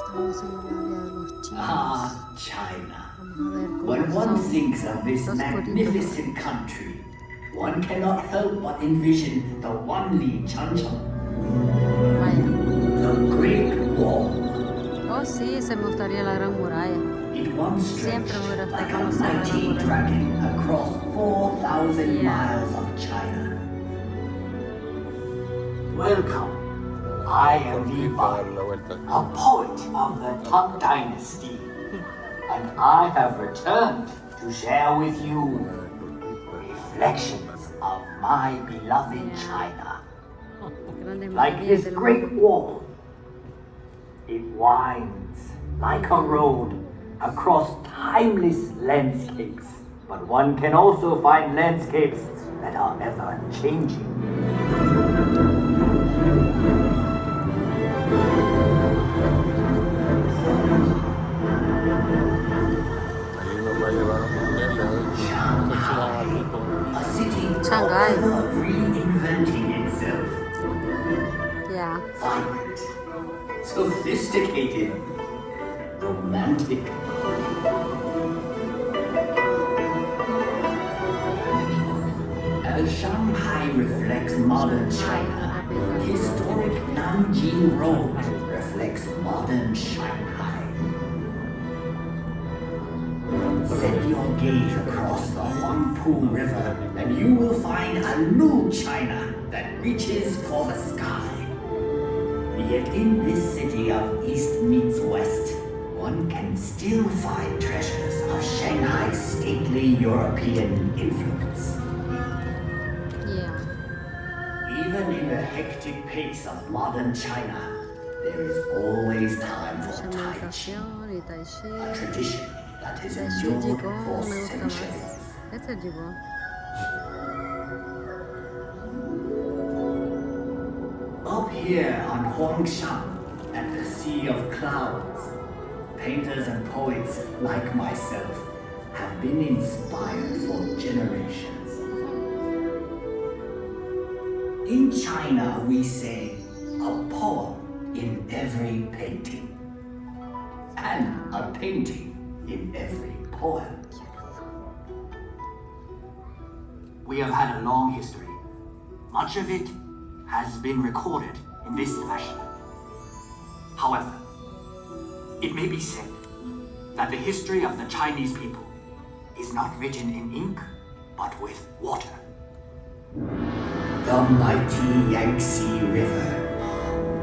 Estamos en el área de los chinos. Ah, China. Vamos a ver cómo When one son thinks of this los magnificent country, one cannot help but envision the Wanli Changcheng, Vaya. the Great Wall. Oh, sí, se me gustaría la Gran Muralla. It once stretched Siempre me hubiera like gustado a conocer la mighty Gran Muralla. dragon across 4,000 Yeah. miles of China. Welcome. I am Levi, a poet of the Tang Dynasty, and I have returned to share with you reflections of my beloved China. Grandes Like maravillas this del great mundo. wall, it winds like a road across timeless landscapes. But one can also find landscapes that are ever changing. A city Shanghai. forever reinventing itself. Yeah. Vibrant, sophisticated, romantic. As Shanghai reflects modern China, historic Nanjing Road reflects modern Shanghai. Set your gaze across the Huangpu River and you will find a new China that reaches for the sky. Yet in this city of East meets West, one can still find treasures of Shanghai's stately European influence. Yeah. Even in the hectic pace of modern China, there is always time for Tai Chi, Meditación y Tai a Chi. tradition that has Tai Chi endured Qigong for me gusta centuries. más. Este es Qigong. Up here on Huangshan, at the Sea of Clouds, painters and poets like myself have been inspired for generations. In China, we say a poem in every painting, and a painting in every poem. We have had a long history. Much of it has been recorded in this fashion. However, it may be said that the history of the Chinese people is not written in ink, but with water. The mighty Yangtze River.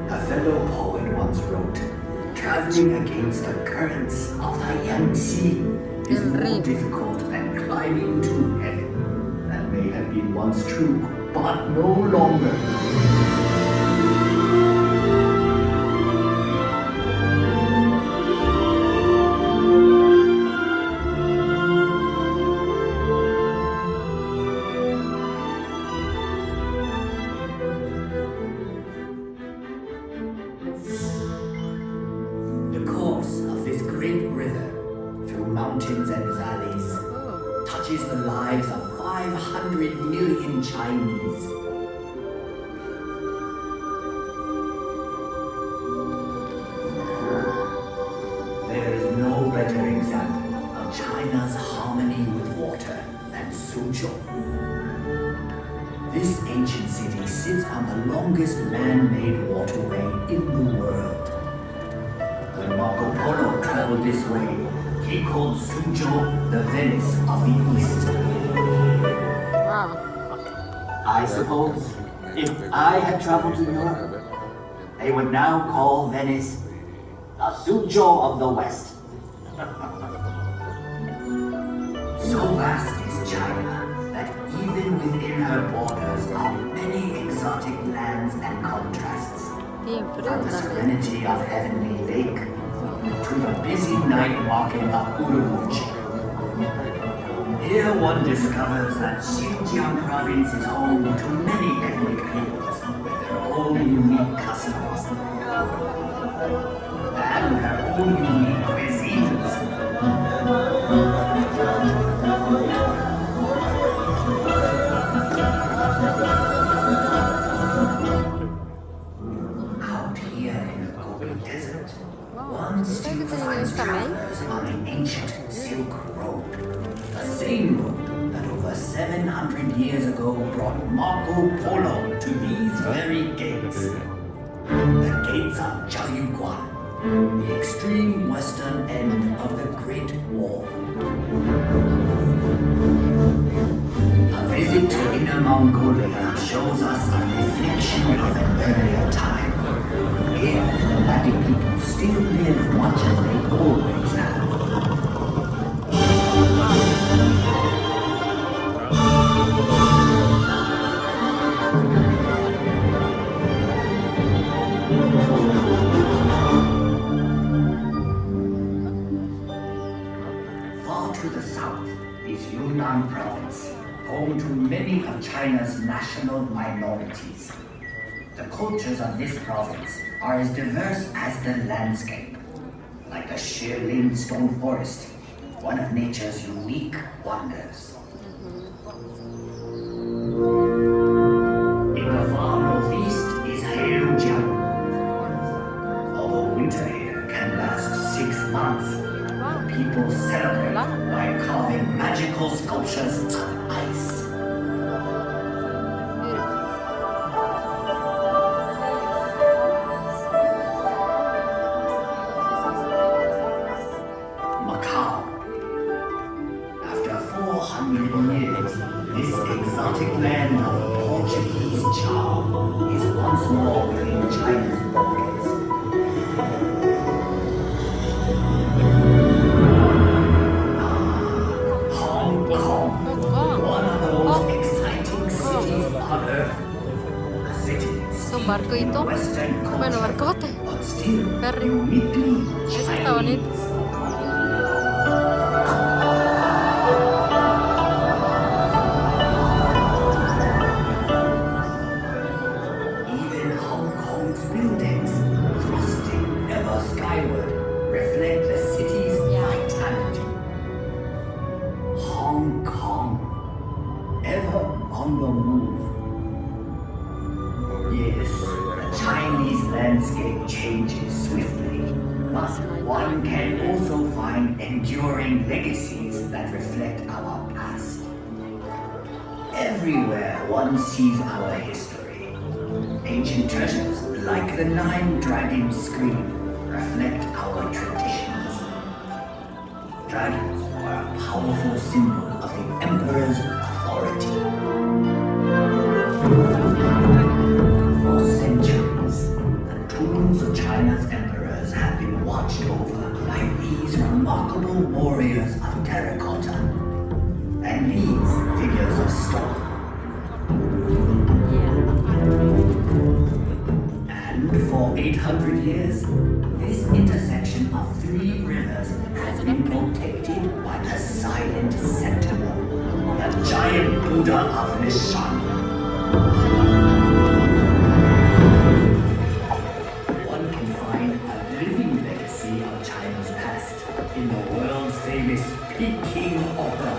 A fellow poet once wrote, traveling against the currents of the Yangtze is El more río. difficult than climbing to heaven. That may have been once true, but no longer. The course of this great river through mountains and valleys Oh. touches the lives of 500 million Chinese. There is no better example of China's harmony with water than Suzhou. This ancient city sits on the longest man-made waterway in the world. When Marco Polo traveled this way, he called Suzhou the Venice of the East. Wow. I suppose if I had traveled to Europe, they would now call Venice the Suzhou of the West. So vast is China that even within her borders are many exotic lands and contrasts. Bien frío From the también. serenity of Heavenly Lake to the busy night market of Urumqi. Here one discovers that Xinjiang province is home to many ethnic peoples with their own unique customs and their own unique cuisines. Out here in the Ethiopian desert. Wow. One Saya still kita finds yung kamay. travelers on the ancient Silk Road. The same road that over 700 years ago brought Marco Polo to these very gates. The gates of Jiayuguan, the extreme western end of the Great Wall. A visit to Inner Mongolia shows us a reflection of an earlier time. Here, the nomadic people still live much as they always have. Far to the south is Yunnan province, home to many of China's national minorities. The cultures of this province are as diverse as the landscape, like the Shilin stone forest, one of nature's unique wonders. In the far northeast is Heilongjiang. Although winter here can last 6 months, Wow. people celebrate by carving magical sculptures of ice. Macau. After 400 years, this exotic land of Portuguese charm is once more within China's borders. Hong Kong, one of the most exciting cities on earth. A city So, barko in ito? Western Bueno, culture, barkote. but still Ferry. uniquely Eso está bonito. Chinese. Even Hong Kong's buildings, thrusting ever skyward, reflect the city's vitality. Hong Kong, ever on the move. Yes, the Chinese landscape changes swiftly, but one can also find enduring legacies that reflect our past. Everywhere one sees our history. Ancient treasures like the 9-dragon screen reflect our traditions. Dragons are a powerful symbol of the emperor's authority. For centuries, the tombs of China's emperors have been watched over by these remarkable warriors of terracotta. And these figures of stone. And for 800 years, this intersection of 3 rivers has been protected by a silent sentinel, the giant Buddha of Nishan. One can find a living legacy of China's past in the world-famous Peking Opera.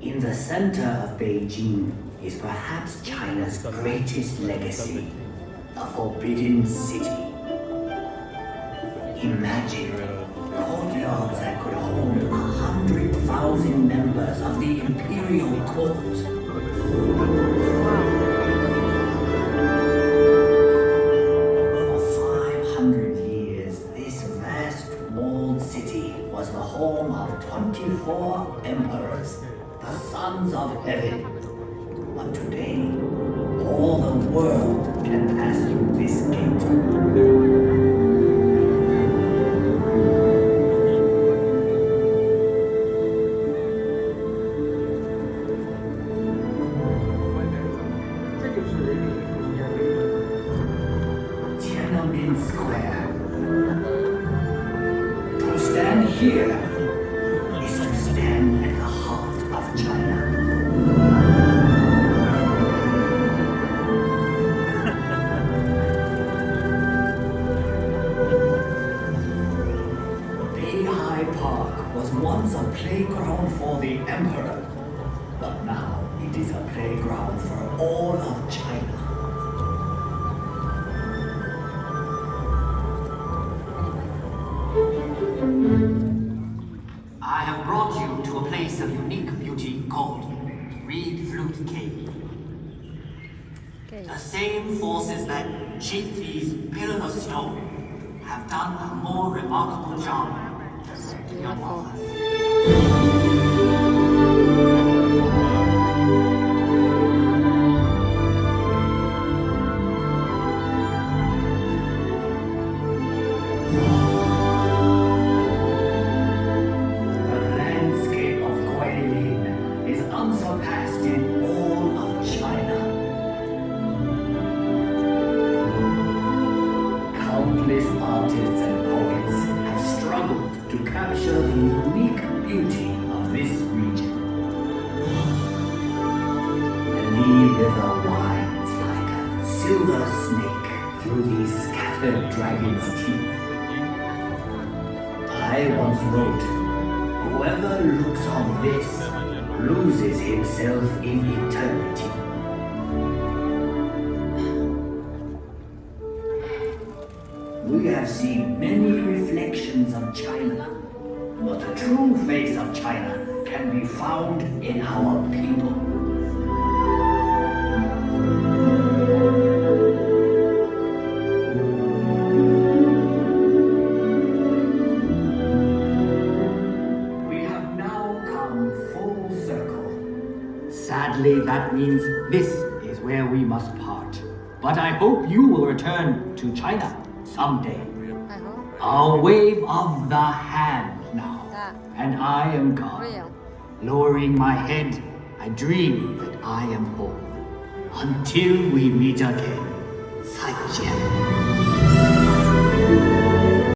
In the center of Beijing is perhaps China's greatest legacy, the Forbidden City. Imagine courtyards that could hold 100,000 members of the imperial court. For 500 years, this vast walled city was the home of 24 emperors, the sons of heaven. But today, all the world can pass through this gate. Tiananmen Square. To stand here is to stand at the heart of China. Park was once a playground for the Emperor, but now it is a playground for all of China. I have brought you to a place of unique beauty called Reed Flute Cave. The same forces that shape these pillars of stone have done a more remarkable job than your mothers. The landscape of Guilin is unsurpassed in all of China. Countless artists and poets have struggled to capture the unique beauty of this region. The Li River winds like a silver snake through these scattered dragons' teeth. I once wrote, "Whoever looks on this loses himself in eternity." We have seen many reflections of China, but the true face of China can be found in our people. We have now come full circle. Sadly, that means this is where we must part. But I hope you will return to China someday. I hope. I'll wave of the hand now, Yeah. and I am gone. Real. Lowering my head, I dream that I am home. Until we meet again. 再见.